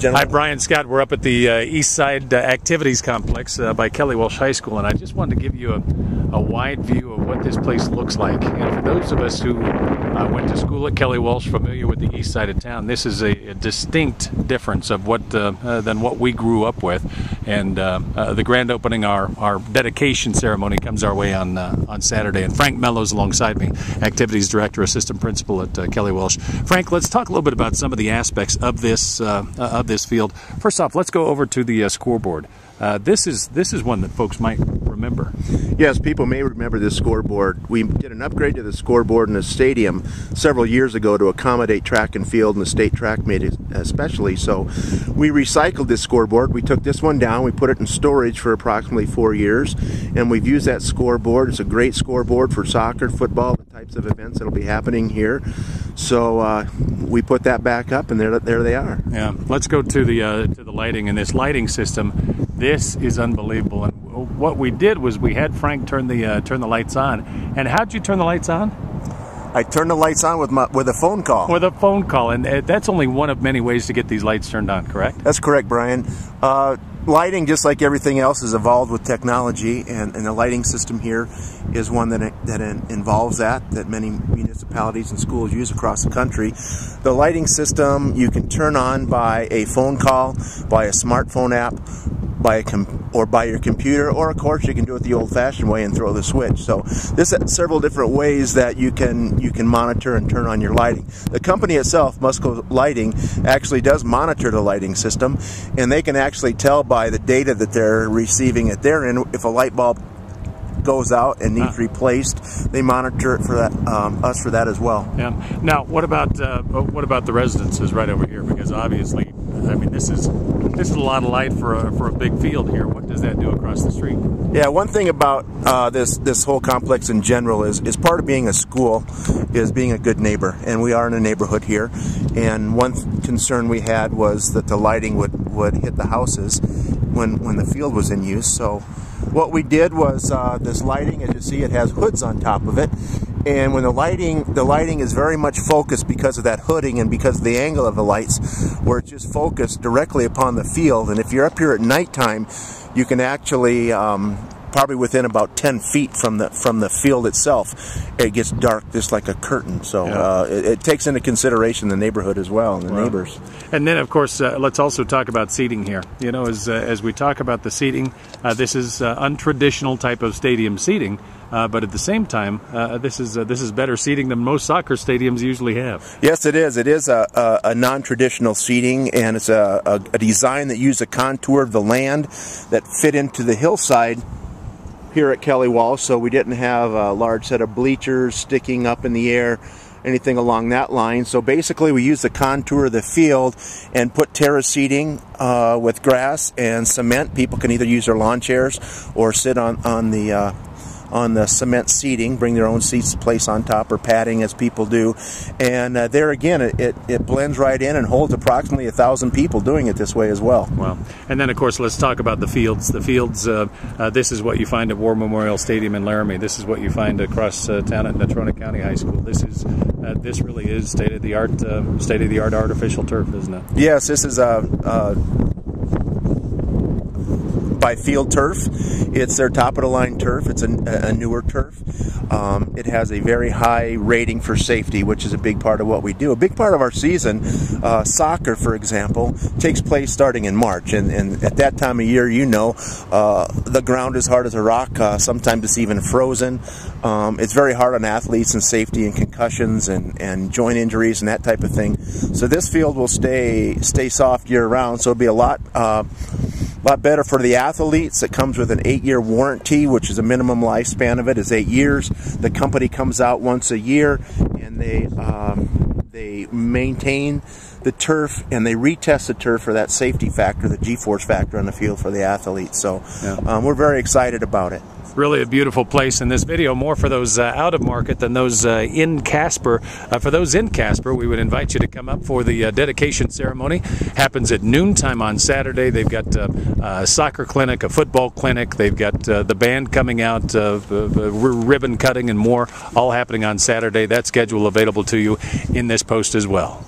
gentlemen. Hi, Brian, Scott. We're up at the East Side Activities Complex by Kelly Walsh High School, and I just wanted to give you a wide view of what this place looks like. And for those of us who went to school at Kelly Walsh, familiar with the east side of town, this is a distinct difference of what than what we grew up with. And the grand opening, our dedication ceremony, comes our way on Saturday. And Frank Mello's alongside me, Activities Director, Assistant Principal at Kelly Walsh. Frank, let's talk a little bit about some of the aspects of this field. First off, let's go over to the scoreboard. This is one that folks might remember. Yes, people may remember this scoreboard. We did an upgrade to the scoreboard in the stadium several years ago to accommodate track and field, and the state track made it especially. So we recycled this scoreboard. We took this one down, we put it in storage for approximately 4 years, and we've used that scoreboard. It's a great scoreboard for soccer, football, the types of events that will be happening here. So we put that back up, and there they are. Yeah, let's go to the lighting, and this lighting system. This is unbelievable. And what we did was we had Frank turn the lights on. And how'd you turn the lights on? I turned the lights on with a phone call. With a phone call, and that's only one of many ways to get these lights turned on, correct? That's correct, Brian. Lighting, just like everything else, has evolved with technology, and the lighting system here is one that involves that many municipalities and schools use across the country. The lighting system you can turn on by a phone call, by a smartphone app, or by your computer, or of course you can do it the old-fashioned way and throw the switch. So there's several different ways that you can monitor and turn on your lighting. The company itself, Musco Lighting, actually does monitor the lighting system, and they can actually tell by the data that they're receiving at their end if a light bulb goes out and needs replaced. They monitor it for that, us for that as well. Yeah. Now, what about the residences right over here? Because obviously, I mean, this is a lot of light for a big field here. What does that do across the street? Yeah, one thing about this whole complex in general is part of being a school is being a good neighbor, and we are in a neighborhood here. And one concern we had was that the lighting would hit the houses when the field was in use. So what we did was this lighting, as you see, it has hoods on top of it. And when the lighting is very much focused because of that hooding and because of the angle of the lights, where it's just focused directly upon the field. And if you're up here at nighttime, you can actually probably within about 10 feet from the field itself, it gets dark just like a curtain. So yeah. It takes into consideration the neighborhood as well, and the neighbors. And then, of course, let's also talk about seating here. You know, as we talk about the seating, this is untraditional type of stadium seating. But at the same time, this is better seating than most soccer stadiums usually have. Yes, it is. It is a non-traditional seating, and it's a design that used a contour of the land that fit into the hillside here at Kelly Walsh. So we didn't have a large set of bleachers sticking up in the air, anything along that line. So basically, we used the contour of the field and put terrace seating with grass and cement. People can either use their lawn chairs or sit on the cement seating, bring their own seats to place on top, or padding as people do. And there again, it blends right in and holds approximately 1,000 people doing it this way as well. Wow. And then, of course, let's talk about the fields. The fields, this is what you find at War Memorial Stadium in Laramie. This is what you find across town at Natrona County High School. This really is state-of-the-art artificial turf, isn't it? Yes, this is by Field Turf. It's their top-of-the-line turf. It's a newer turf. It has a very high rating for safety, which is a big part of what we do. A big part of our season, soccer, for example, takes place starting in March. And at that time of year, you know, the ground is hard as a rock. Sometimes it's even frozen. It's very hard on athletes and safety and concussions and joint injuries and that type of thing. So this field will stay soft year-round, so it'll be a lot better for the athletes. It comes with an 8-year warranty, which is a minimum lifespan of it is 8 years. The company comes out once a year, and they maintain the turf, and they retest the turf for that safety factor, the G-force factor on the field for the athletes. So yeah. We're very excited about it. Really a beautiful place. In this video, more for those out of market than those in Casper. For those in Casper, we would invite you to come up for the dedication ceremony. Happens at noontime on Saturday. They've got a soccer clinic, a football clinic. They've got the band coming out, ribbon cutting, and more, all happening on Saturday. That schedule available to you in this post as well.